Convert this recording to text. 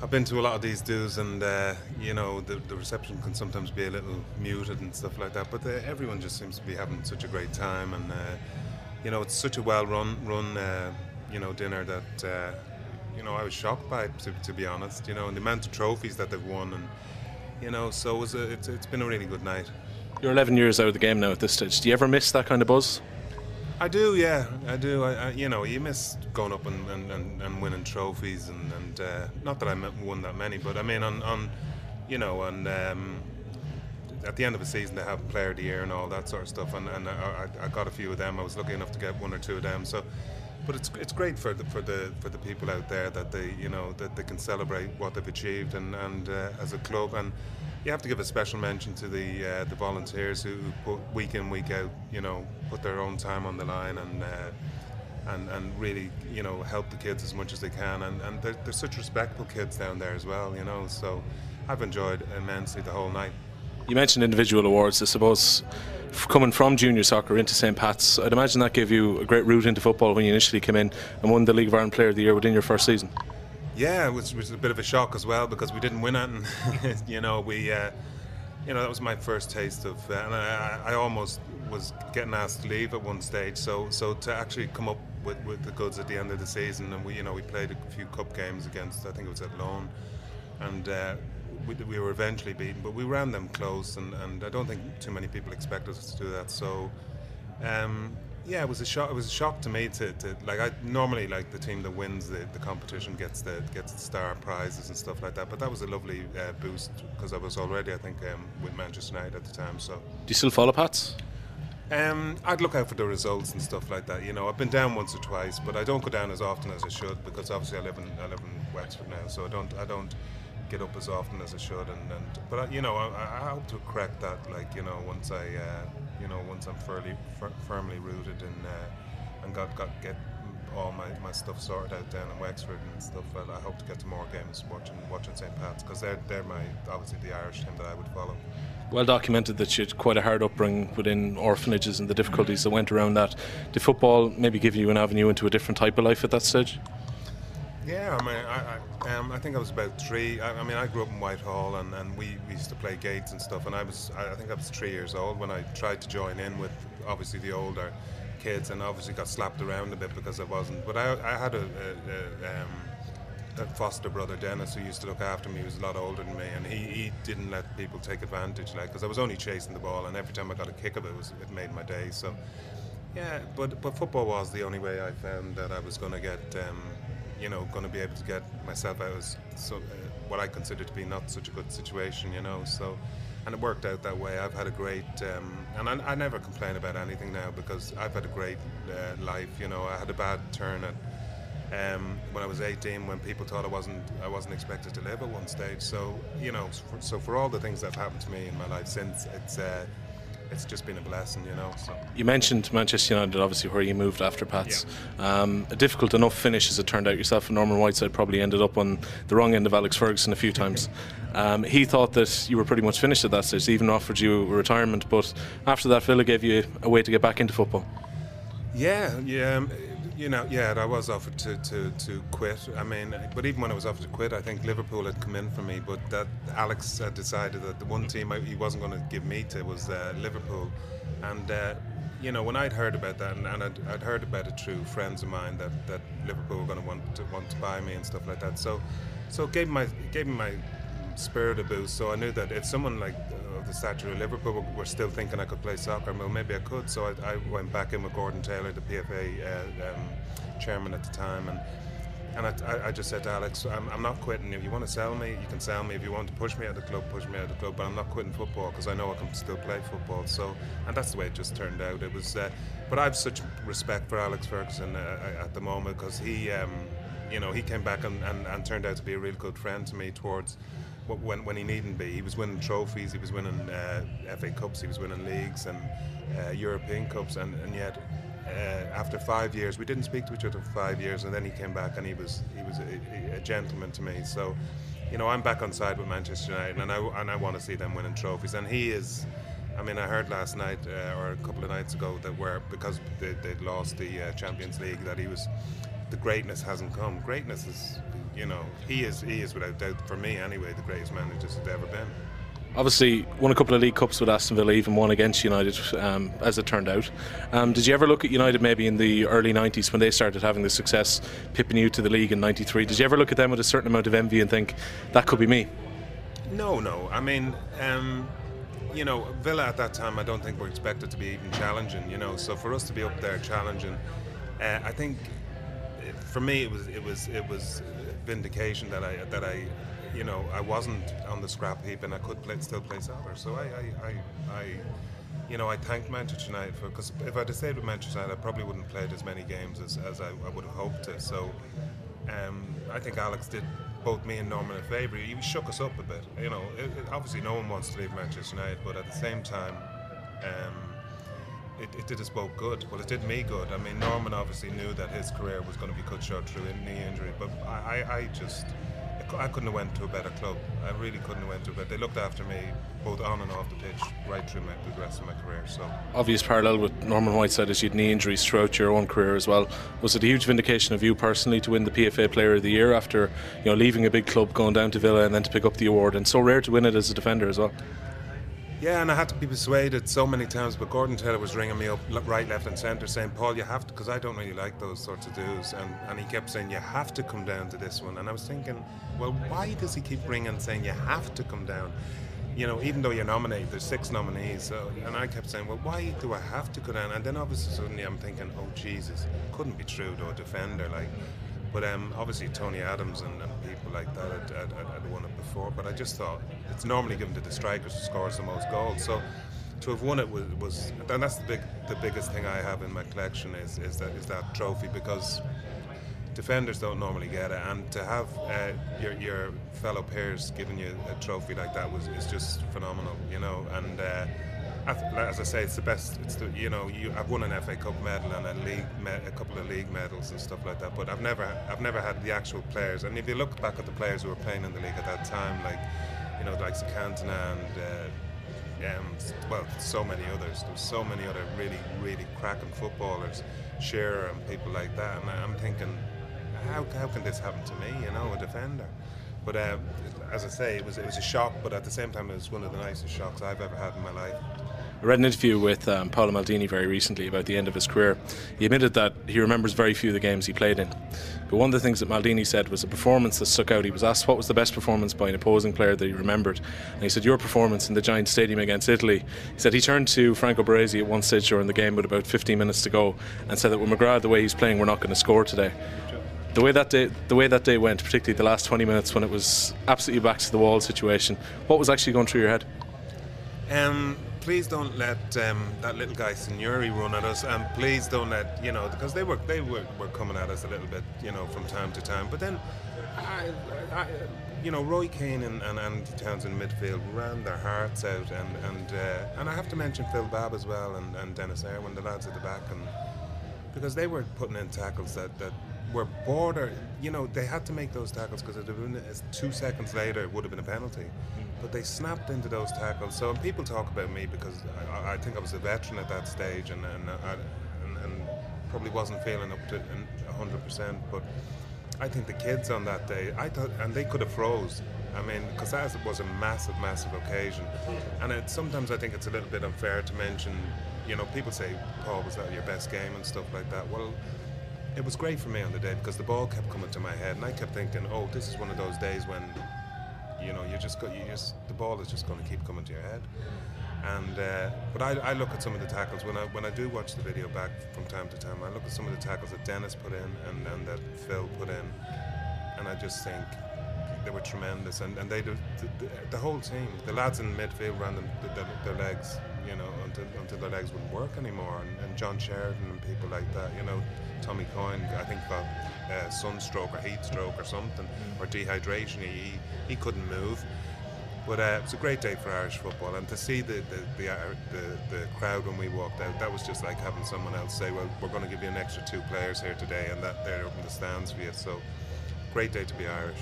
I've been to a lot of these dues, and the reception can sometimes be a little muted and stuff like that. But everyone just seems to be having such a great time, and it's such a well-run dinner that I was shocked by it, to be honest. And the amount of trophies that they've won, and so it's been a really good night. You're 11 years out of the game now at this stage. Do you ever miss that kind of buzz? I do, yeah, I do. You miss going up and winning trophies, and not that I won that many, but I mean, at the end of the season they have Player of the Year and all that sort of stuff, and I got a few of them. I was lucky enough to get one or two of them. So, but it's great for the people out there that they can celebrate what they've achieved, and as a club. And you have to give a special mention to the volunteers who put week in, week out, put their own time on the line, and really, help the kids as much as they can. And they're such respectful kids down there as well, So I've enjoyed immensely the whole night. You mentioned individual awards. I suppose coming from junior soccer into St. Pat's, I'd imagine that gave you a great route into football when you initially came in and won the League of Ireland Player of the Year within your first season. Yeah, it was a bit of a shock as well, because we didn't win it, and that was my first taste of, and I almost was getting asked to leave at one stage. So to actually come up with the goods at the end of the season, and we played a few cup games against, I think it was at Loan, and we were eventually beaten, but we ran them close, and I don't think too many people expected us to do that. So. Yeah, it was a shock. It was a shock to me to I normally, like, the team that wins the competition gets the star prizes and stuff like that. But that was a lovely boost, because I was already, I think, with Manchester United at the time. So. Do you still follow Pats? I'd look out for the results and stuff like that. I've been down once or twice, but I don't go down as often as I should, because obviously I live in Wexford now, so I don't get up as often as I should. But I hope to correct that. Once I'm firmly rooted and get all my stuff sorted out down in Wexford and stuff, I hope to get to more games watching St. Pat's, because they're obviously the Irish team that I would follow. Well documented that you had quite a hard upbringing within orphanages and the difficulties that went around that. Did football maybe give you an avenue into a different type of life at that stage? Yeah, I think I was about 3. I grew up in Whitehall, and we used to play gates and stuff. And I think I was 3 years old when I tried to join in with obviously the older kids, and obviously got slapped around a bit because I wasn't. But I had a foster brother, Dennis, who used to look after me. He was a lot older than me, and he didn't let people take advantage, because I was only chasing the ball, and every time I got a kick of it, it made my day. So yeah, but football was the only way I found that I was going to get. Going to be able to get myself out of what I consider to be not such a good situation, So, and it worked out that way. I've had a great, and I never complain about anything now, because I've had a great life. I had a bad turn at when I was 18, when people thought I wasn't expected to live at one stage. So, so for all the things that have happened to me in my life since, it's just been a blessing, So. You mentioned Manchester United, obviously, where you moved after Pats. Yeah. A difficult enough finish, as it turned out. Yourself and Norman Whiteside probably ended up on the wrong end of Alex Ferguson a few times. He thought that you were pretty much finished at that stage. He even offered you a retirement, but after that, Villa gave you a way to get back into football. Yeah. I was offered to quit. But even when I was offered to quit, I think Liverpool had come in for me. But that Alex had decided that the one team he wasn't going to give me to was Liverpool. And when I'd heard about that, and I'd heard about it through friends of mine that Liverpool were going to want to buy me and stuff like that. So it gave me my spirit a boost. So I knew that if someone like the stature of Liverpool were still thinking I could play soccer, well, maybe I could. So I went back in with Gordon Taylor, the PFA chairman at the time, and I just said to Alex, I'm not quitting. If you want to sell me, you can sell me. If you want to push me out of the club, push me out of the club. But I'm not quitting football, because I know I can still play football. So, and that's the way it just turned out. It was, but I have such respect for Alex Ferguson at the moment, because he came back and turned out to be a real good friend to me towards. When he needn't be. He was winning trophies, he was winning FA Cups, he was winning leagues and European Cups, and yet after 5 years, we didn't speak to each other for 5 years, and then he came back, and he was a gentleman to me. So, I'm back on side with Manchester United, and I want to see them winning trophies. And he is. I heard last night or a couple of nights ago that because they'd lost the Champions League, that the greatness hasn't come. Greatness is, you know, he is without doubt, for me anyway, the greatest manager there's ever been. Obviously, won a couple of League Cups with Aston Villa, even one against United, as it turned out. Did you ever look at United maybe in the early 90s when they started having the success, pipping you to the league in 93? Did you ever look at them with a certain amount of envy and think, that could be me? No. I mean, you know, Villa at that time, I don't think were expected to be even challenging, you know. So for us to be up there challenging, I think for me it was vindication that I you know, I wasn't on the scrap heap and I could still play soccer. So you know, I thanked Manchester United for, because if I'd have stayed with Manchester United, I probably wouldn't have played as many games as I would have hoped to. So I think Alex did both me and Norman a favour. He shook us up a bit. You know, obviously no one wants to leave Manchester United, but at the same time, it did us both good. Well, it did me good. I mean, Norman obviously knew that his career was going to be cut short through a knee injury, but I couldn't have went to a better club. I really couldn't have went to a better. They looked after me both on and off the pitch right through the rest of my career. So obvious parallel with Norman Whiteside is you had knee injuries throughout your own career as well. Was it a huge vindication of you personally to win the PFA Player of the Year after, you know, leaving a big club, going down to Villa, and then to pick up the award, and so rare to win it as a defender as well? Yeah, and I had to be persuaded so many times, but Gordon Taylor was ringing me up right, left and centre saying, Paul, you have to, because I don't really like those sorts of dudes, and he kept saying, you have to come down to this one. And I was thinking, well, why does he keep ringing saying you have to come down? You know, even though you're nominated, there's 6 nominees, so, and I kept saying, well, why do I have to go down? And then obviously suddenly I'm thinking, oh Jesus, couldn't be true to a defender, like. But obviously Tony Adams and people like that had won it before. But I just thought it's normally given to the strikers who scores the most goals. So to have won it was and that's the biggest thing I have in my collection is that trophy, because defenders don't normally get it, and to have your fellow peers giving you a trophy like that is just phenomenal, you know. And as I say, it's the best. It's the, you know, I've won an FA Cup medal and a couple of league medals and stuff like that. But I've never had the actual players. And if you look back at the players who were playing in the league at that time, like, you know, like Cantona and well, so many others. There's so many other really cracking footballers, Shearer and people like that. And I'm thinking, how can this happen to me? You know, a defender. But as I say, it was a shock. But at the same time, it was one of the nicest shocks I've ever had in my life. I read an interview with Paolo Maldini very recently about the end of his career. He admitted that he remembers very few of the games he played in. But one of the things that Maldini said was a performance that stuck out. He was asked what was the best performance by an opposing player that he remembered. And he said, your performance in the Giant Stadium against Italy. He said he turned to Franco Baresi at one stage during the game with about 15 minutes to go and said that with McGrath, the way he's playing, we're not going to score today. The way that day went, particularly the last 20 minutes when it was absolutely back to the wall situation, what was actually going through your head? Please don't let that little guy Signori run at us, and please don't let, you know, because they were coming at us a little bit, you know, from time to time. But then, you know, Roy Keane and Andy Townsend in midfield ran their hearts out, and I have to mention Phil Babb as well, and Dennis Irwin, the lads at the back, and because they were putting in tackles that were border, you know, they had to make those tackles because it would have been 2 seconds later it would have been a penalty. But they snapped into those tackles. So people talk about me because I think I was a veteran at that stage and probably wasn't feeling up to 100%. But I think the kids on that day, I thought, and they could have froze. I mean, because that was a massive occasion. And sometimes I think it's a little bit unfair to mention, you know, people say, Paul, was that your best game and stuff like that? Well, it was great for me on the day because the ball kept coming to my head, and I kept thinking, oh, this is one of those days when, you know, the ball is just going to keep coming to your head. And but I look at some of the tackles when I do watch the video back from time to time. I look at some of the tackles that Dennis put in and that Phil put in, and I just think they were tremendous. And they the whole team, the lads in midfield ran their legs, you know, until their legs wouldn't work anymore. And John Sheridan and people like that, you know, Tommy Coyne, I think got sunstroke or heat stroke or something, or dehydration. He couldn't move. But it was a great day for Irish football, and to see the crowd when we walked out, that was just like having someone else say, well, we're going to give you an extra 2 players here today, and that they're open the stands for you. So great day to be Irish.